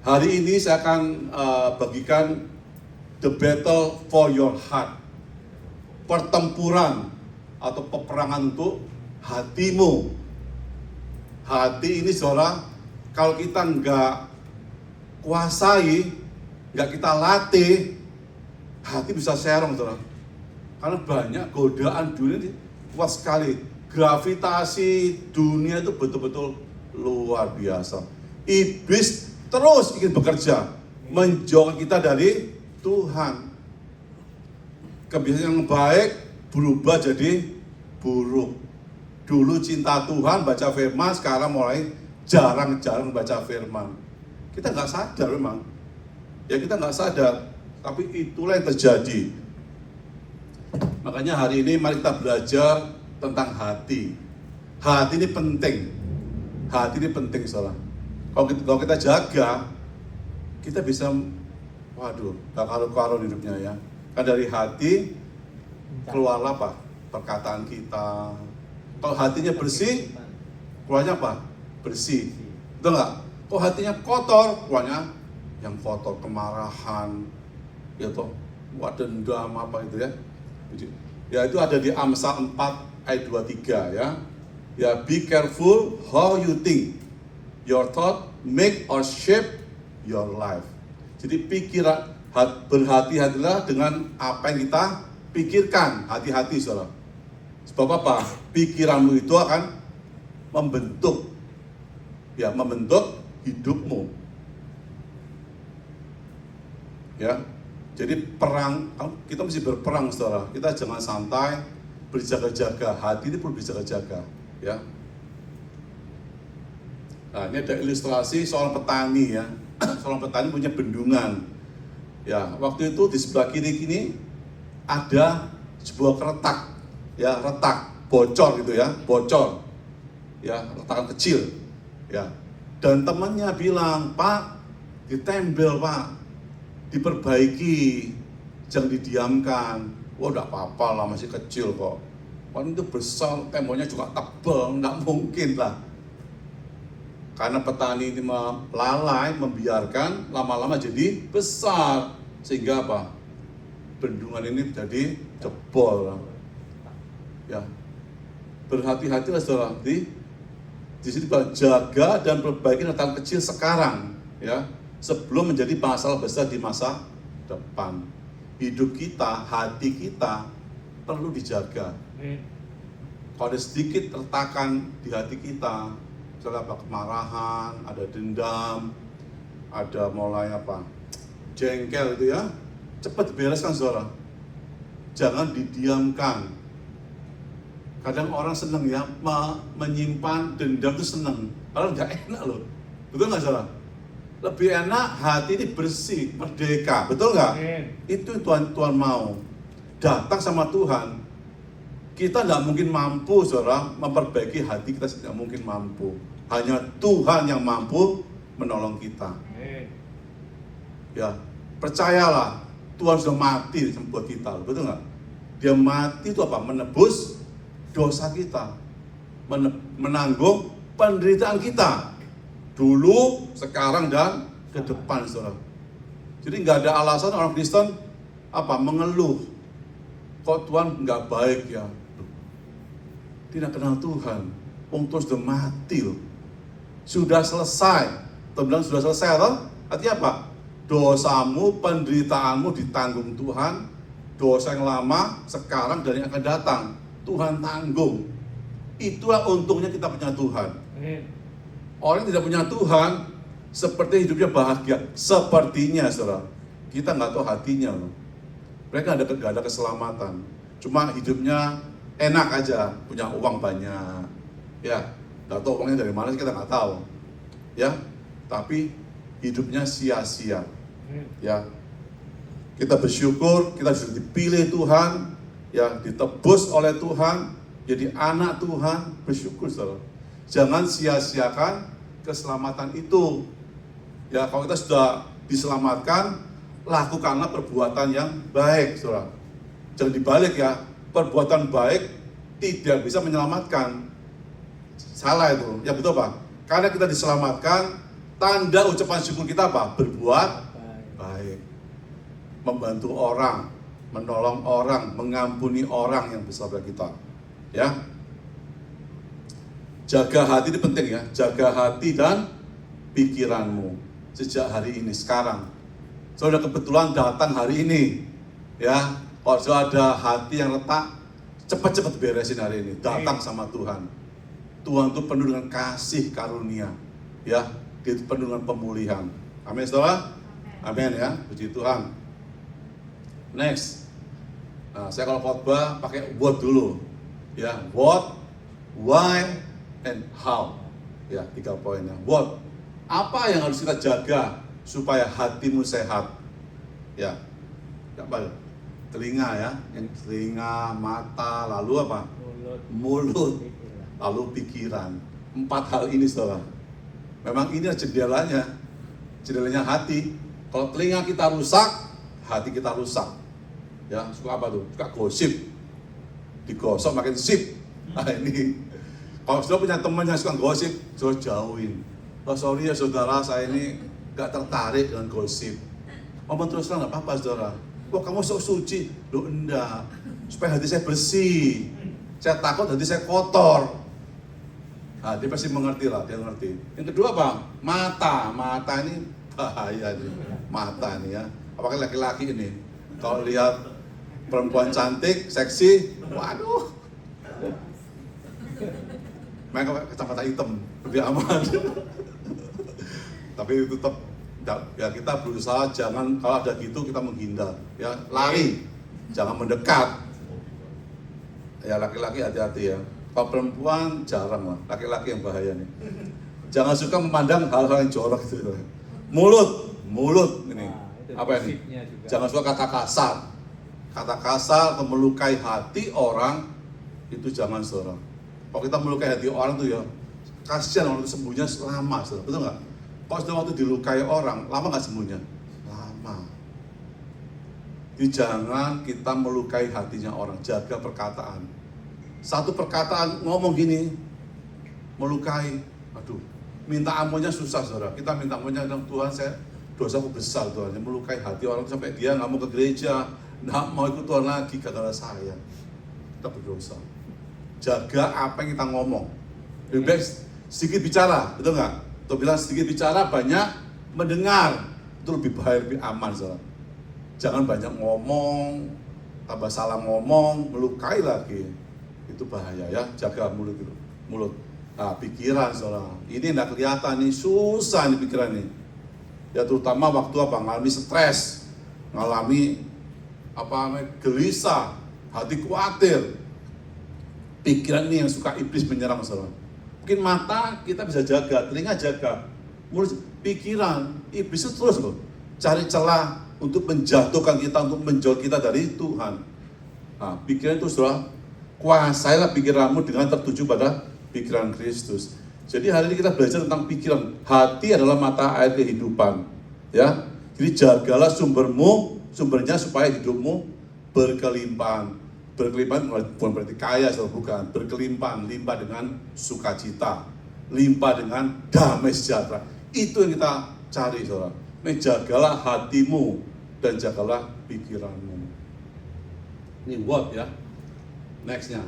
Hari ini saya akan bagikan the battle for your heart. Pertempuran atau peperangan untuk hatimu. Hati ini saudara, kalau kita nggak kuasai, nggak kita latih, hati bisa serong saudara. Karena banyak godaan dunia ini kuat sekali. Gravitasi dunia itu betul-betul luar biasa. Iblis terus ingin bekerja, menjauhkan kita dari Tuhan. Kebiasaan yang baik berubah jadi buruk. Dulu cinta Tuhan, baca firman, sekarang mulai jarang-jarang baca firman. Kita nggak sadar memang. Ya kita nggak sadar, tapi itulah yang terjadi. Makanya hari ini mari kita belajar tentang hati. Hati ini penting. Hati ini penting saudara. Kalau kita jaga, kita bisa, waduh, gak karu-karu hidupnya ya. Kan dari hati keluarlah apa? Perkataan kita. Kalau hatinya bersih, keluarnya apa? Bersih. Betul nggak? Kalau hatinya kotor, keluarnya yang kotor, kemarahan, ya toh, dendam apa itu ya. Ya itu ada di Amsal 4 ayat 23 ya. Ya, be careful how you think. Your thought make or shape your life. Jadi berhati-hatilah dengan apa yang kita pikirkan. Hati-hati saudara. Sebab apa? Pikiranmu itu akan membentuk hidupmu. Ya. Jadi kita mesti berperang saudara. Kita jangan santai, berjaga-jaga. Hati ini perlu berjaga-jaga, ya. Nah, ini ada ilustrasi seorang petani ya. Seorang petani punya bendungan. Ya, waktu itu di sebelah kiri ini ada sebuah retak, ya, retak bocor gitu ya, bocor. Ya, retakan kecil. Ya. Dan temannya bilang, "Pak, ditembel, Pak. Diperbaiki, jangan didiamkan." Wah, enggak apa-apa lah, masih kecil kok. Kan itu besar, temboknya juga tebal, enggak mungkin lah. Karena petani ini lalai, membiarkan, lama-lama jadi besar. Sehingga apa? Bendungan ini jadi jebol. Ya. Berhati-hatilah saudara. Di sini jaga dan perbaiki retakan kecil sekarang, ya. Sebelum menjadi masalah besar di masa depan. Hidup kita, hati kita perlu dijaga. Kalau ada sedikit retakan di hati kita, misalnya apa, kemarahan, ada dendam, ada mulai apa, jengkel itu ya, cepat dibereskan saudara. Jangan didiamkan. Kadang orang senang ya, menyimpan dendam itu senang. Padahal nggak enak loh. Betul nggak saudara? Lebih enak hati ini bersih, merdeka. Betul nggak? Itu Tuhan mau. Datang sama Tuhan. Kita nggak mungkin mampu saudara memperbaiki hati kita, tidak mungkin mampu. Hanya Tuhan yang mampu menolong kita. Ya, percayalah, Tuhan sudah mati buat kita, betul nggak? Dia mati itu apa? Menebus dosa kita, menanggung penderitaan kita, dulu, sekarang dan ke depan, saudara. Jadi nggak ada alasan orang Kristen apa mengeluh, kok Tuhan nggak baik ya? Tidak kenal Tuhan, Tuhan sudah mati loh. Sudah selesai. Tuhan bilang sudah selesai loh. Artinya apa? Dosamu, penderitaanmu ditanggung Tuhan. Dosa yang lama, sekarang dan yang akan datang, Tuhan tanggung. Itulah untungnya kita punya Tuhan. Orang yang tidak punya Tuhan, seperti hidupnya bahagia. Sepertinya saudara, kita nggak tahu hatinya loh. Mereka nggak ada keselamatan. Cuma hidupnya enak aja, punya uang banyak. Ya, nggak tahu uangnya dari mana kita nggak tahu. Ya, tapi hidupnya sia-sia. Ya, kita bersyukur kita sudah dipilih Tuhan, ya, ditebus oleh Tuhan, jadi anak Tuhan. Bersyukur saudara. Jangan sia-siakan keselamatan itu. Ya, kalau kita sudah diselamatkan, lakukanlah perbuatan yang baik, saudara. Jangan dibalik ya, perbuatan baik tidak bisa menyelamatkan. Salah itu, ya betul Pak. Karena kita diselamatkan, Tanda ucapan syukur kita apa? Berbuat baik. Membantu orang, menolong orang, mengampuni orang yang bersaudara kita. Ya. Jaga hati ini penting ya. Jaga hati dan pikiranmu sejak hari ini, sekarang. Saudara kebetulan datang hari ini. Ya. Kalau ada hati yang retak, cepat-cepat beresin hari ini. Datang sama Tuhan. Tuhan itu penuh dengan kasih karunia. Ya. Itu penuh dengan pemulihan. Amin, saudara? Amin ya, puji Tuhan. Next. Nah, saya kalau khotbah pakai what dulu. Ya, what, why, and how. Ya, 3 poinnya. What? Apa yang harus kita jaga supaya hatimu sehat? Ya. Apa? Telinga ya, yang telinga, mata, lalu apa? Mulut. Lalu pikiran. 4 hal ini, saudara. Memang ini jendelanya hati. Kalau telinga kita rusak, hati kita rusak. Ya, suka apa tuh? Suka gosip. Digosok makin sip. Nah ini, kalau saudara punya teman yang suka gosip, saudara jauhin. Oh sorry ya saudara, saya ini gak tertarik dengan gosip. Ngomong terus terang gak apa-apa saudara. Wah kamu sok suci. Loh enggak, supaya hati saya bersih. Saya takut hati saya kotor. Nah, dia pasti mengerti lah, dia ngerti. Yang kedua apa? Mata ini bahaya nih. Mata ini ya. Apalagi laki-laki ini. Kalau lihat perempuan cantik, seksi, waduh. Mereka pakai kacamata hitam, lebih aman. Tapi tetap ya kita berusaha jangan, kalau ada gitu kita menghindar. Ya, lari, jangan mendekat. Ya laki-laki hati-hati ya. Kalau perempuan jarang lah, laki-laki yang bahaya nih. Jangan suka memandang hal-hal yang jorok gitu. Mulut ini. Apa ini? Jangan suka kata kasar. Kata kasar atau melukai hati orang itu jangan saudara. Kalau kita melukai hati orang tuh ya kasihan orang itu sembuhnya lama, saudara. Betul nggak? Kalau sudah waktu dilukai orang, lama nggak sembuhnya? Lama. Jadi jangan kita melukai hatinya orang, jaga perkataan. Satu perkataan ngomong gini, melukai, aduh, minta ampunnya susah saudara. Kita minta ampunnya, Tuhan saya dosaku besar Tuhan, yang melukai hati orang sampai dia nggak mau ke gereja, nggak mau ikut Tuhan lagi gara-gara saya. Kita berdosa. Jaga apa yang kita ngomong. Lebih baik sedikit bicara, betul nggak? Tuh bilang sedikit bicara, banyak mendengar. Itu lebih baik, lebih aman saudara. Jangan banyak ngomong, tambah salah ngomong, melukai lagi. Itu bahaya ya, jaga mulut itu. Mulut. Nah, pikiran saudara. Ini enggak kelihatan nih, susah nih pikiran nih. Ya terutama waktu apa? Ngalami stres, ngalami apa gelisah, hati khawatir. Pikiran ini yang suka iblis menyerang saudara. Mungkin mata kita bisa jaga, telinga jaga. Mulut, pikiran, iblis itu terus loh. Cari celah untuk menjatuhkan kita, untuk menjauh kita dari Tuhan. Nah, pikiran itu saudara, kuasailah pikiranmu dengan tertuju pada pikiran Kristus. Jadi hari ini kita belajar tentang pikiran. Hati adalah mata air kehidupan. Ya, jadi jagalah sumbernya supaya hidupmu berkelimpahan. Berkelimpahan bukan berarti kaya, bukan. Berkelimpahan, limpah dengan sukacita, limpah dengan damai sejahtera. Itu yang kita cari, saudara. Jagalah hatimu dan jagalah pikiranmu. Ini what ya. Nextnya,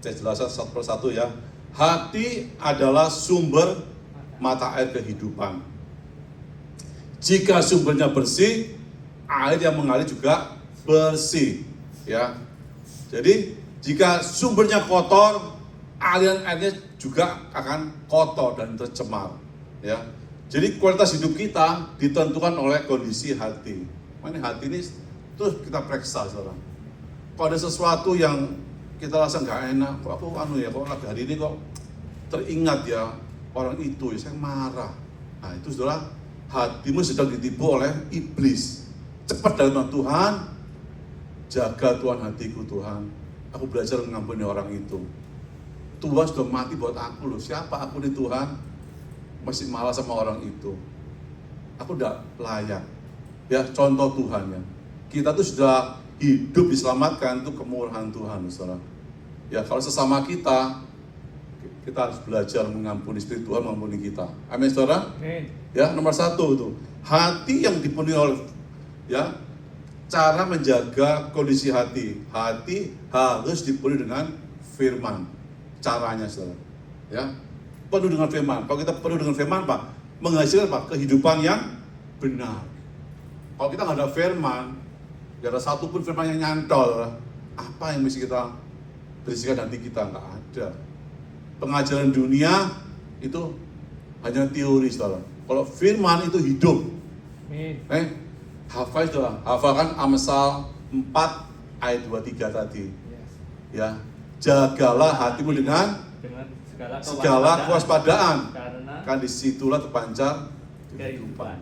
saya jelaskan satu persatu ya. Hati adalah sumber mata air kehidupan. Jika sumbernya bersih, air yang mengalir juga bersih. Ya, jadi jika sumbernya kotor, aliran airnya juga akan kotor dan tercemar. Ya, jadi kualitas hidup kita ditentukan oleh kondisi hati. Mana hati ini terus kita periksa, saudara. Kalau ada sesuatu yang kita rasa nggak enak, kok aku kok lagi hari ini kok teringat ya orang itu, ya saya marah. Nah itu saudara, hatimu sedang ditipu oleh iblis. Cepat dalam Tuhan, jaga Tuhan hatiku Tuhan. Aku belajar mengampuni orang itu. Tuhan sudah mati buat aku loh. Siapa aku nih Tuhan? Masih malah sama orang itu. Aku udah layak. Ya contoh Tuhan ya. Kita tuh sudah hidup diselamatkan itu kemurahan Tuhan, saudara. Ya kalau sesama kita kita harus belajar mengampuni, Spirit Tuhan mengampuni kita. Amin, saudara. Amin. Ya, nomor 1 itu hati yang dipenuhi oleh, ya, cara menjaga kondisi hati. Hati harus dipenuhi dengan firman. Caranya, saudara. Ya, penuh dengan firman. Kalau kita penuh dengan firman, Pak, menghasilkan apa? Kehidupan yang benar. Kalau kita nggak ada firman, nggak ada satupun firman yang nyantol, apa yang mesti kita berisikan hati kita? Nggak ada. Pengajaran dunia itu hanya teori, saudara. Kalau firman itu hidup. Hafal itu lah. Hafalkan Amsal 4 ayat 23 tadi. Yes. Ya, jagalah hatimu dengan segala kewaspadaan, kan disitulah terpancar kehidupan.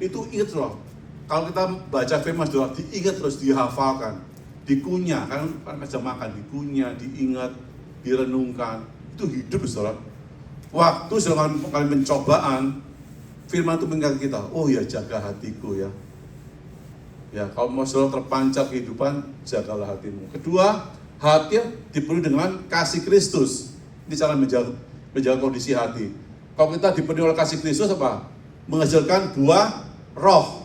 Itu ingat loh. Kalau kita baca firman saudara, diingat terus, dihafalkan, dikunyah, kan macam makan, dikunyah, diingat, direnungkan. Itu hidup, saudara. Waktu saudara kalian pencobaan, firman itu mengingatkan kita, oh ya, jaga hatiku ya. Ya, kalau mau saudara terpancar kehidupan, jagalah hatimu. Kedua, hati dipenuhi dengan kasih Kristus. Ini cara menjaga kondisi hati. Kalau kita dipenuhi oleh kasih Kristus, apa? Menghasilkan buah roh.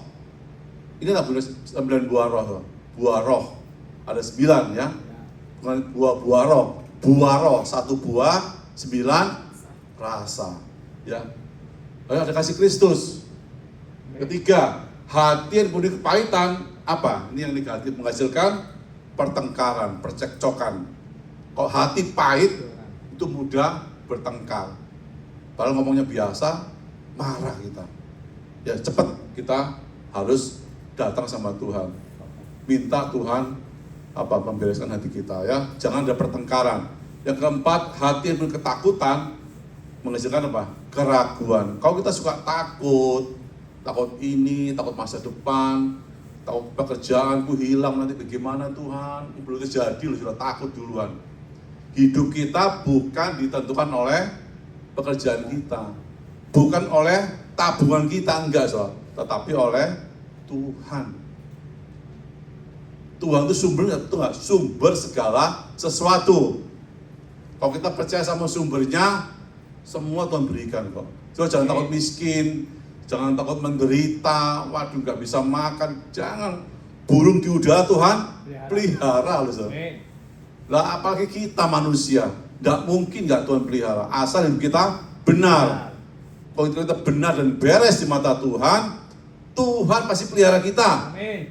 Ini adalah 9 buah roh. Buah roh. Ada 9 ya. Bukan buah roh. Buah roh, 1 buah, 9 rasa. Ya. Lalu ada kasih Kristus. Ketiga, hati yang penuh kepahitan, apa? Ini yang negatif, menghasilkan pertengkaran, percekcokan. Kalau hati pahit, itu mudah bertengkar. Padahal ngomongnya biasa, marah kita. Ya, cepat kita harus datang sama Tuhan. Minta Tuhan membereskan hati kita ya. Jangan ada pertengkaran. Yang keempat, hati yang penuh ketakutan menghasilkan apa? Keraguan. Kalau kita suka takut ini, takut masa depan, takut pekerjaanku hilang nanti bagaimana Tuhan, belum terjadi loh, sudah takut duluan. Hidup kita bukan ditentukan oleh pekerjaan kita, bukan oleh tabungan kita, enggak, tetapi oleh Tuhan. Tuhan itu sumber segala sesuatu. Kalau kita percaya sama sumbernya, semua Tuhan berikan kok. So, jangan takut miskin, jangan takut menderita, waduh nggak bisa makan, jangan. Burung di udara Tuhan pelihara loh. Lah apalagi kita manusia, nggak mungkin nggak Tuhan pelihara, asal hidup kita benar. Kalau kita benar dan beres di mata Tuhan, Tuhan pasti pelihara kita. Amin.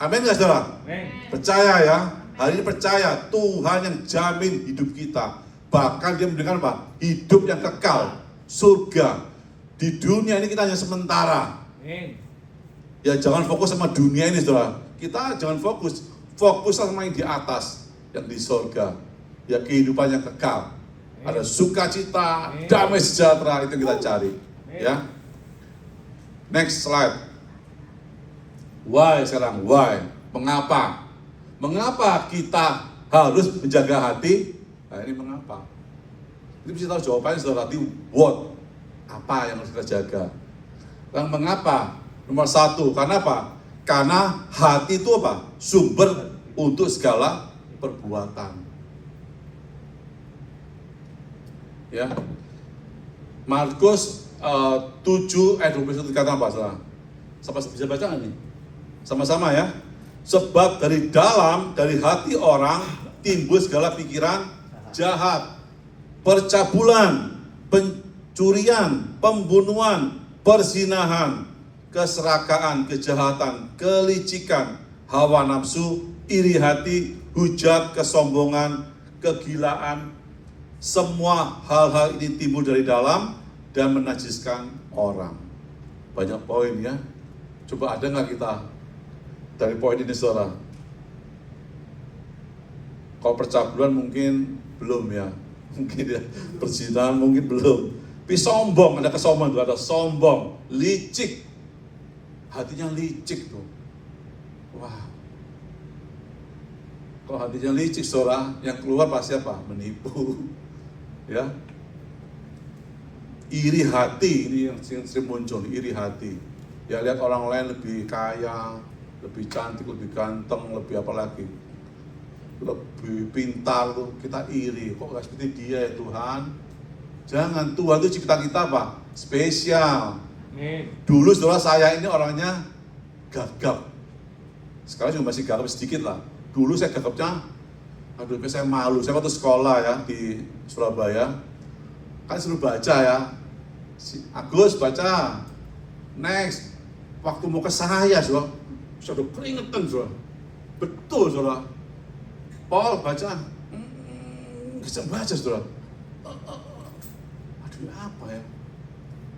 Amin nggak, saudara? Amin. Percaya ya, hari ini percaya Tuhan yang jamin hidup kita. Bahkan Dia memberikan apa? Hidup yang kekal, surga. Di dunia ini kita hanya sementara. Amin. Ya jangan fokus sama dunia ini, saudara. Kita jangan fokus sama yang di atas, yang di surga. Ya kehidupan yang kekal. Ada sukacita, damai sejahtera, itu yang kita cari. Ya. Next slide. Why sekarang? Why? Mengapa? Mengapa kita harus menjaga hati? Nah ini mengapa? Ini bisa tahu jawabannya, saudara. Hati what? Apa yang harus kita jaga? Yang mengapa? Nomor 1, karena apa? Karena hati itu apa? Sumber untuk segala perbuatan. Ya. Markus 7 ayat 21 kata apa, saudara? Sama bisa baca nggak nih? Sama-sama ya. Sebab dari hati orang timbul segala pikiran jahat, percabulan, pencurian, pembunuhan, perzinahan, keserakaan, kejahatan, kelicikan, hawa nafsu, iri hati, hujat, kesombongan, kegilaan. Semua hal-hal ini timbul dari dalam dan menajiskan orang. Banyak poin ya. Coba ada nggak kita dari poin ini, saudara? Kalau percabulan mungkin belum ya. Mungkin ya. Perzinahan mungkin belum. Tapi sombong, ada kesombongan, ada sombong, licik. Hatinya licik tuh. Wah. Kalau hatinya licik, saudara, yang keluar pasti apa? Menipu. Ya. Iri hati, ini yang sering muncul, iri hati. Ya lihat orang lain lebih kaya, lebih cantik, lebih ganteng, lebih apa lagi. lebih pintar tuh, kita iri. Kok nggak seperti dia ya Tuhan? Jangan, Tuhan itu cipta kita apa? Spesial. Dulu saudara saya ini orangnya gagap. Sekarang juga masih gagap sedikit lah. Dulu saya gagapnya, aduh saya malu. Saya waktu sekolah ya di Surabaya, kan suruh baca ya. Agus baca, next. Waktu mau ke saya saudara, saya udah keringetan saudara. Betul saudara. Paul baca, bisa baca saudara. Aduh apa ya?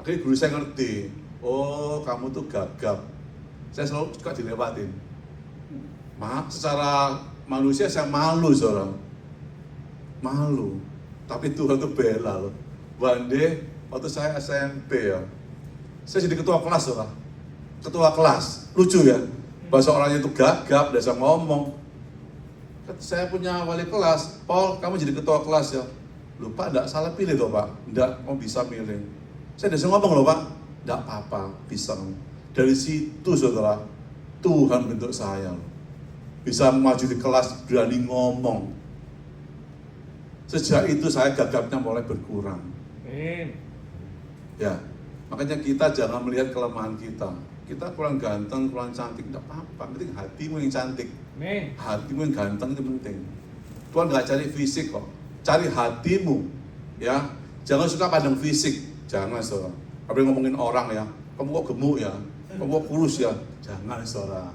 Akhirnya guru saya ngerti, oh kamu tuh gagap. Saya selalu suka dilewatin. Secara manusia saya malu saudara. Malu. Tapi Tuhan tuh bela loh. One day, waktu saya SMP ya, saya jadi ketua kelas saudara. Ketua kelas, lucu ya. Bahasa orangnya itu gagap, biasa ngomong. Saya punya wali kelas, Paul kamu jadi ketua kelas ya. Lupa enggak salah pilih loh Pak. Enggak, mau bisa milih. Saya biasa ngomong loh Pak. Enggak apa-apa, bisa. Dari situ saudara, Tuhan bentuk saya loh. Bisa maju di kelas, berani ngomong. Sejak itu saya gagapnya mulai berkurang. Ya, makanya kita jangan melihat kelemahan kita. Kita kurang ganteng, kurang cantik, enggak apa-apa. Penting hatimu yang cantik. Hatimu yang ganteng itu penting. Tuhan nggak cari fisik kok, cari hatimu. Ya, jangan suka pandang fisik. Jangan saudara. Apalagi ngomongin orang ya, kamu kok gemuk ya, kamu kok kurus ya. Jangan saudara.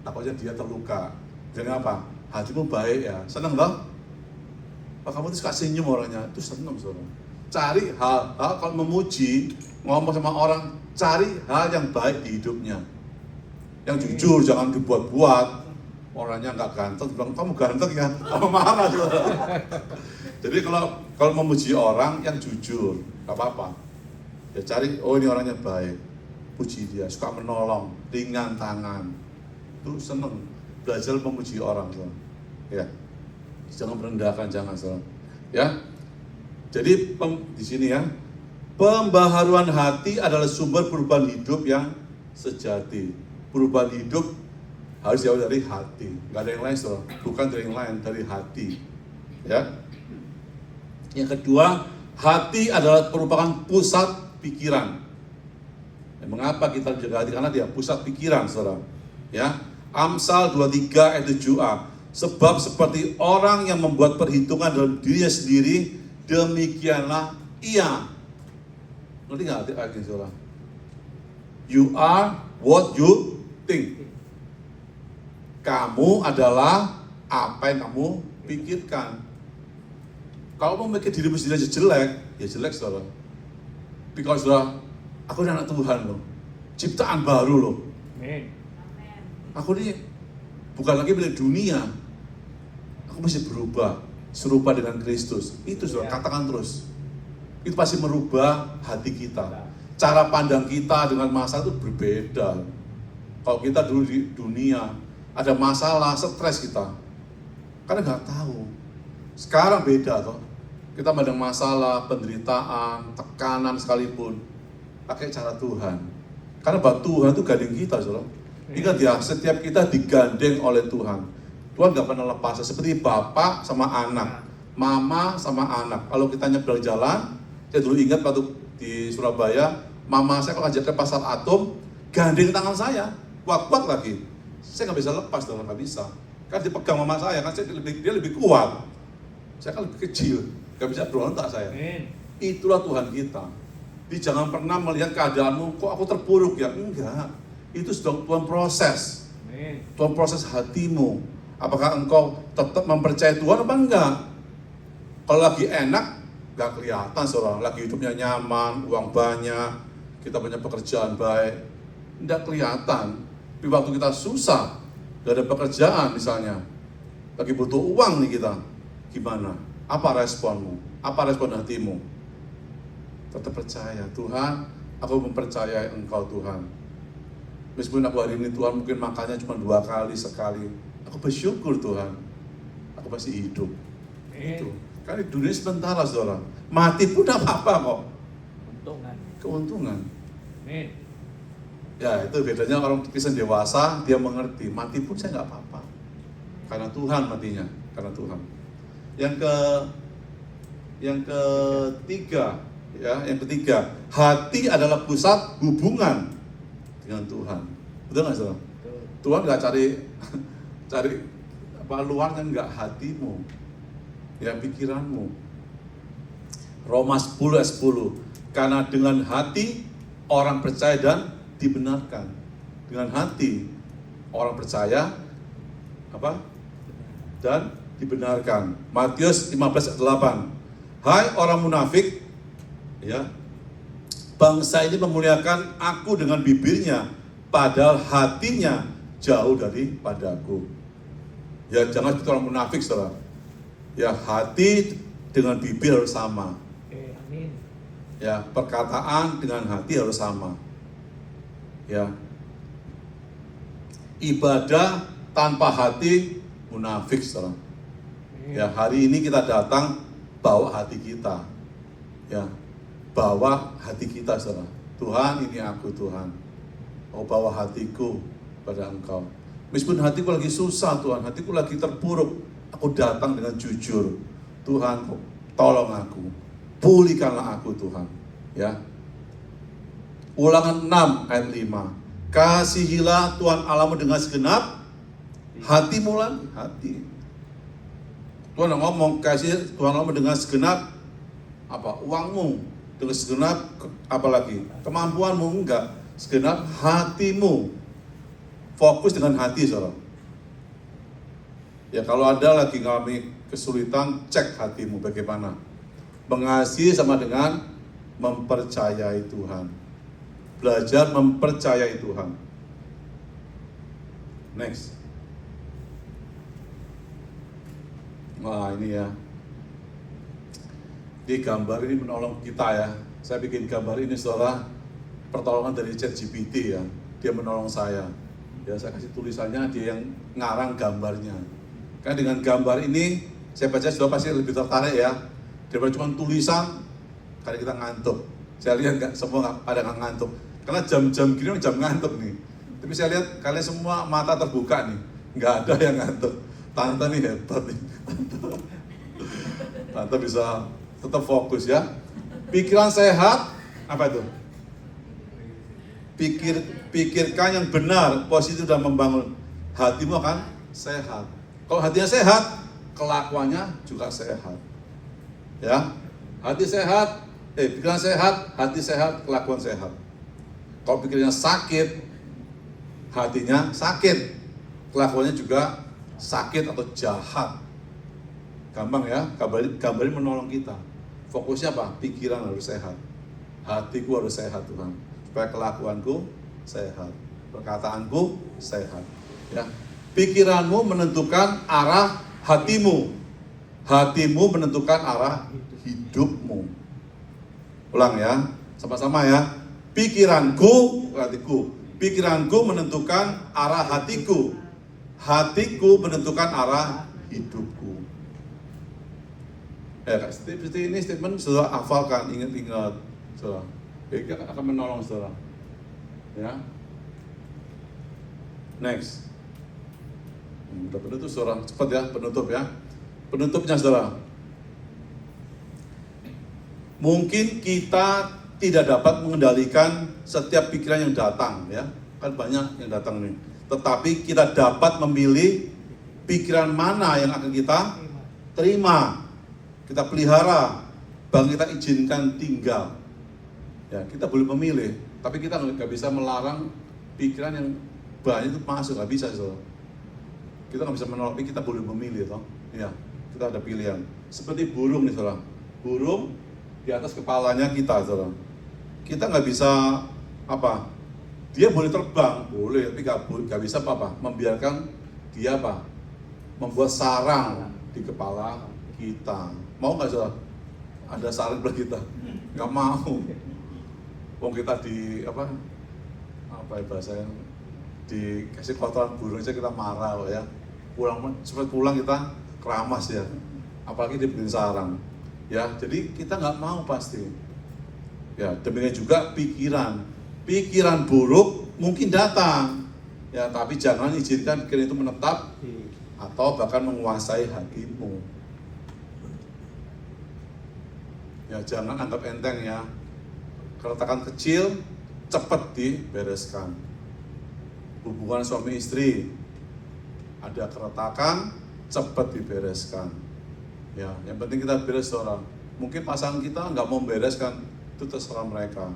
Takutnya dia terluka. Jangan apa? Hatimu baik ya, seneng loh. Pak kamu tuh suka senyum orangnya, itu seneng saudara. Cari hal-hal kalau memuji, ngomong sama orang, cari hal yang baik di hidupnya. Yang jujur, jangan dibuat-buat. Orangnya nggak ganteng, bilang kamu ganteng ya, kamu marah saudara. Jadi kalau memuji orang yang jujur, nggak apa-apa. Ya cari, oh ini orangnya baik, puji dia, suka menolong, ringan tangan, itu seneng. Belajar memuji orang, saudara. Ya, jangan merendahkan, jangan saudara. Ya, jadi di sini ya, pembaharuan hati adalah sumber perubahan hidup yang sejati. Perubahan hidup harus jauh dari hati, nggak ada yang lain saudara. Bukan dari yang lain, dari hati. Ya. Yang kedua, hati adalah merupakan pusat pikiran. Mengapa kita menjaga hati? Karena dia pusat pikiran, saudara. Ya, Amsal 23 ayat 7a. Sebab seperti orang yang membuat perhitungan dalam dirinya sendiri, demikianlah ia. Ngerti nggak artinya, saudara? You are what you think. Kamu adalah apa yang kamu pikirkan. Kalau mau mikir dirimu sendiri aja jelek, ya jelek saudara. Because saudara, aku ini anak Tuhan loh, ciptaan baru loh. Aku ini bukan lagi milik dunia. Aku masih berubah, serupa dengan Kristus. Itu saudara, katakan terus. Itu pasti merubah hati kita. Cara pandang kita dengan masalah itu berbeda. Kalau kita dulu di dunia, ada masalah, stres kita. Karena nggak tahu. Sekarang beda toh. Kita pandang masalah, penderitaan, tekanan sekalipun pakai cara Tuhan. Karena bahwa Tuhan itu gandeng kita, saudara. Ingat ya, setiap kita digandeng oleh Tuhan. Tuhan nggak pernah lepas. Seperti bapak sama anak, mama sama anak. Kalau kita nyebrang jalan, saya dulu ingat waktu di Surabaya, mama saya kalau ngajak ke pasar Atom, gandeng tangan saya, kuat-kuat lagi. Saya nggak bisa lepas, saudara, nggak bisa. Kan dipegang mama saya, kan dia lebih kuat. Saya kan lebih kecil. Gak bisa berontak saya. Itulah Tuhan kita. Jadi jangan pernah melihat keadaanmu, kok aku terpuruk ya? Enggak. Itu sudah Tuhan proses. Tuhan proses hatimu. Apakah engkau tetap mempercayai Tuhan apa enggak? Kalau lagi enak, gak kelihatan saudara. Lagi hidupnya nyaman, uang banyak, kita punya pekerjaan baik. Enggak kelihatan. Tapi waktu kita susah, gak ada pekerjaan misalnya, lagi butuh uang nih kita, gimana? Apa responmu? Apa respon hatimu? Tetap percaya, Tuhan, aku mempercayai Engkau Tuhan. Meskipun aku hari ini Tuhan mungkin makannya cuma 2 kali, sekali. Aku bersyukur Tuhan, aku masih hidup. Itu. Karena dunia sementara saudara. Mati pun tidak apa-apa kok. Keuntungan. Ya itu bedanya orang Kristen dewasa, dia mengerti. Mati pun saya nggak apa-apa. Karena Tuhan matinya, karena Tuhan. Yang ketiga, hati adalah pusat hubungan dengan Tuhan. Betul nggak saudara? Tuhan nggak cari luar kan, nggak hatimu, ya pikiranmu. Roma 10 ayat 10. Karena dengan hati orang percaya dan dibenarkan. Dengan hati orang percaya dan dibenarkan. Matius 15 ayat 8. Hai orang munafik, ya, bangsa ini memuliakan aku dengan bibirnya, padahal hatinya jauh daripadaku. Ya, jangan seperti orang munafik, saudara. Ya, hati dengan bibir harus sama. Amin. Ya, perkataan dengan hati harus sama. Ya, ibadah tanpa hati munafik, saudara. Ya, hari ini kita datang bawa hati kita. Ya, bawa hati kita, saudara. Tuhan, ini aku, Tuhan. Oh, bawa hatiku pada Engkau. Meskipun hatiku lagi susah, Tuhan, hatiku lagi terpuruk, aku datang dengan jujur. Tuhan, tolong aku. Pulihkanlah aku, Tuhan. Ya. Ulangan 6 ayat 5. Kasihilah Tuhan Allahmu dengan segenap hatimu lagi, hati. Tuhan ngomong, kasih Tuhan Allahmu dengan segenap uangmu, dengan segenap kemampuanmu, enggak, segenap hatimu. Fokus dengan hati, saudara. Ya, kalau ada lagi ngalami kesulitan, cek hatimu bagaimana. Mengasihi sama dengan mempercayai Tuhan. Belajar mempercayai Tuhan. Next. Wah, ini ya. Di gambar ini menolong kita ya. Saya bikin gambar ini, saudara, pertolongan dari ChatGPT ya. Dia menolong saya. Ya, saya kasih tulisannya, dia yang ngarang gambarnya. Karena dengan gambar ini, saya baca sudah pasti lebih tertarik ya. Daripada cuma tulisan, karena kita ngantuk. Saya lihat semua pada ngantuk. Karena jam-jam gini jam ngantuk nih. Tapi saya lihat kalian semua mata terbuka nih. Nggak ada yang ngantuk. Tante nih hebat nih. Tante bisa tetap fokus ya. Pikiran sehat, apa itu? Pikirkan yang benar, positif dan membangun. Hatimu akan sehat. Kalau hatinya sehat, kelakuannya juga sehat. Ya, hati sehat, pikiran sehat, hati sehat, kelakuan sehat. Kalau pikirannya sakit, hatinya sakit, kelakuannya juga sakit atau jahat. Gampang ya, gambarin menolong kita. Fokusnya apa? Pikiran harus sehat, hatiku harus sehat, Tuhan. Supaya kelakuanku sehat, perkataanku sehat. Ya, pikiranmu menentukan arah hatimu, hatimu menentukan arah hidupmu. Ulang ya, sama-sama ya. Pikiranku, hatiku. Pikiranku menentukan arah hatiku, hatiku menentukan arah hidupku. Ya, seperti ini statement sudah hafalkan, ingat-ingat, saudara. Kita akan menolong saudara. Ya. Next. Udah penutup saudara, cepat ya penutup ya. Penutupnya saudara. Mungkin kita tidak dapat mengendalikan setiap pikiran yang datang ya. Kan banyak yang datang nih. Tetapi kita dapat memilih pikiran mana yang akan kita terima, kita pelihara, bahkan kita izinkan tinggal. Ya, kita boleh memilih, tapi kita nggak bisa melarang pikiran yang banyak itu masuk, nggak bisa, saudara. Kita nggak bisa menolak, tapi kita boleh memilih, toh. Ya, kita ada pilihan. Seperti burung nih, saudara. Burung di atas kepalanya kita, saudara. Kita nggak bisa dia boleh terbang, boleh, tapi nggak bisa membiarkan dia membuat sarang di kepala kita. Mau nggak, saudara? Ada sarang di kita? Nggak mau. Wong kita di bahasanya dikasih kotoran burung aja kita marah ya. Pulang kita keramas ya. Apalagi dibikin sarang. Ya, jadi kita nggak mau pasti. Ya, demikian juga pikiran buruk mungkin datang. Ya, tapi jangan izinkan pikiran itu menetap atau bahkan menguasai hatimu. Ya, jangan anggap enteng ya. Keretakan kecil cepat dibereskan. Hubungan suami istri ada keretakan cepat dibereskan. Ya, yang penting kita beres orang. Mungkin pasangan kita nggak mau bereskan, itu terserah mereka.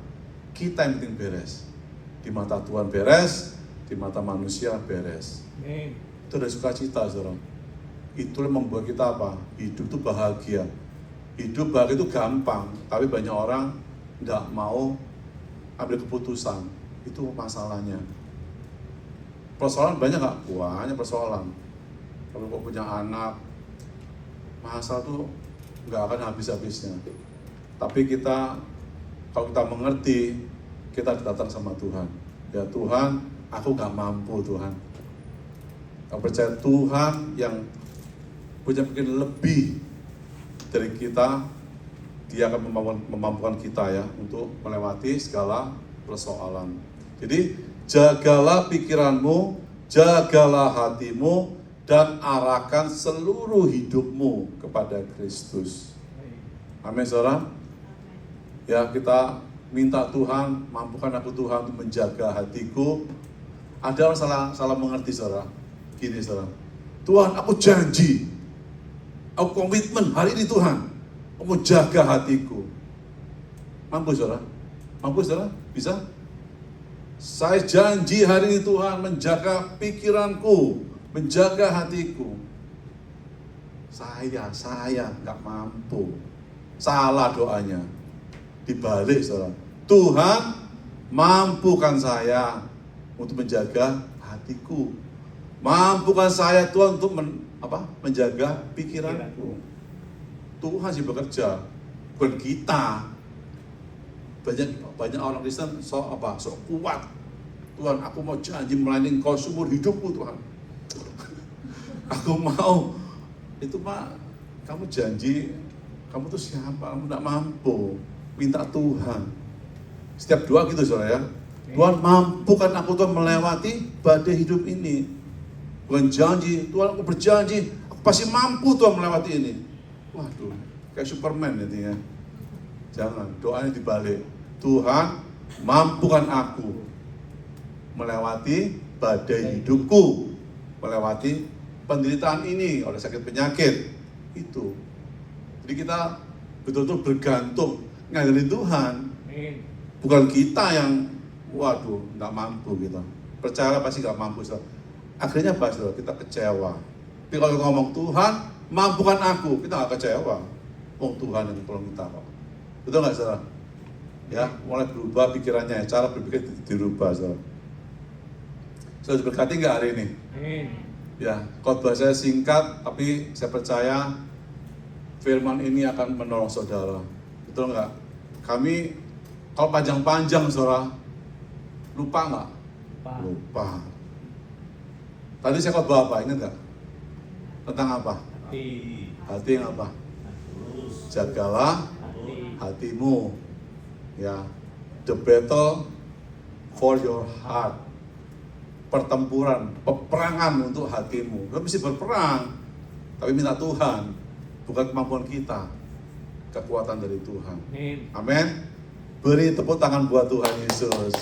Kita yang penting beres. Di mata Tuhan beres, di mata manusia beres. Itu ada sukacita, saudara. Itu yang membuat kita apa? Hidup itu bahagia. Hidup bahagia itu gampang, tapi banyak orang nggak mau ambil keputusan. Itu masalahnya. Persoalan banyak nggak? Banyak persoalan. Kalau kau punya anak, masalah tuh nggak akan habis-habisnya. Tapi kalau kita mengerti, kita datang sama Tuhan. Ya Tuhan, aku nggak mampu Tuhan. Kau percaya Tuhan yang punya mungkin lebih dari kita, Dia akan memampukan kita ya untuk melewati segala persoalan. Jadi jagalah pikiranmu, jagalah hatimu, dan arahkan seluruh hidupmu kepada Kristus. Amin, saudara. Ya, kita minta Tuhan, mampukan aku Tuhan untuk menjaga hatiku. Ada orang salah mengerti, saudara. Gini, saudara. Tuhan, aku janji, aku komitmen hari ini Tuhan, aku mau jaga hatiku. Mampu, saudara? Mampu, saudara? Bisa? Saya janji hari ini Tuhan menjaga pikiranku, menjaga hatiku. Saya nggak mampu. Salah doanya. Dibalik, saudara. Tuhan, mampukan saya untuk menjaga hatiku. Mampukan saya Tuhan untuk menjaga pikiranku. Tuhan sih bekerja, bukan kita. Banyak orang Kristen sok kuat. Tuhan, aku mau janji melayani Engkau seumur hidupku Tuhan. Aku mau. Itu Pak, kamu janji, kamu tuh siapa? Kamu tidak mampu. Minta Tuhan. Setiap doa gitu saudara ya. Tuhan, mampukan aku Tuhan melewati badai hidup ini. Bukan janji, Tuhan aku berjanji, aku pasti mampu Tuhan melewati ini. Waduh, kayak Superman itu ya. Jangan, doanya dibalik. Tuhan, mampukan aku melewati badai hidupku, melewati penderitaan ini oleh sakit penyakit itu. Jadi kita betul-betul bergantung ngandelin Tuhan, bukan kita yang waduh nggak mampu kita. Percaya pasti nggak mampu. Akhirnya pas kita kecewa. Tapi kalau kita ngomong Tuhan mampukan aku, kita nggak kecewa. Oh Tuhan yang tolong kita kok. Betul nggak saudara? Ya, mulai berubah pikirannya, cara berpikir dirubah saudara. Sudah diberkati nggak hari ini? Ya, khotbah saya singkat, tapi saya percaya firman ini akan menolong saudara. Betul nggak? Kami kalau panjang-panjang saudara, lupa nggak? Lupa. Tadi saya khotbah apa? Ingat nggak? Tentang apa? Hati yang apa? Jagalah hatimu. Ya, the battle for your heart. Pertempuran, peperangan untuk hatimu. Kita mesti berperang, tapi minta Tuhan, bukan kemampuan kita, kekuatan dari Tuhan. Amin. Beri tepuk tangan buat Tuhan Yesus.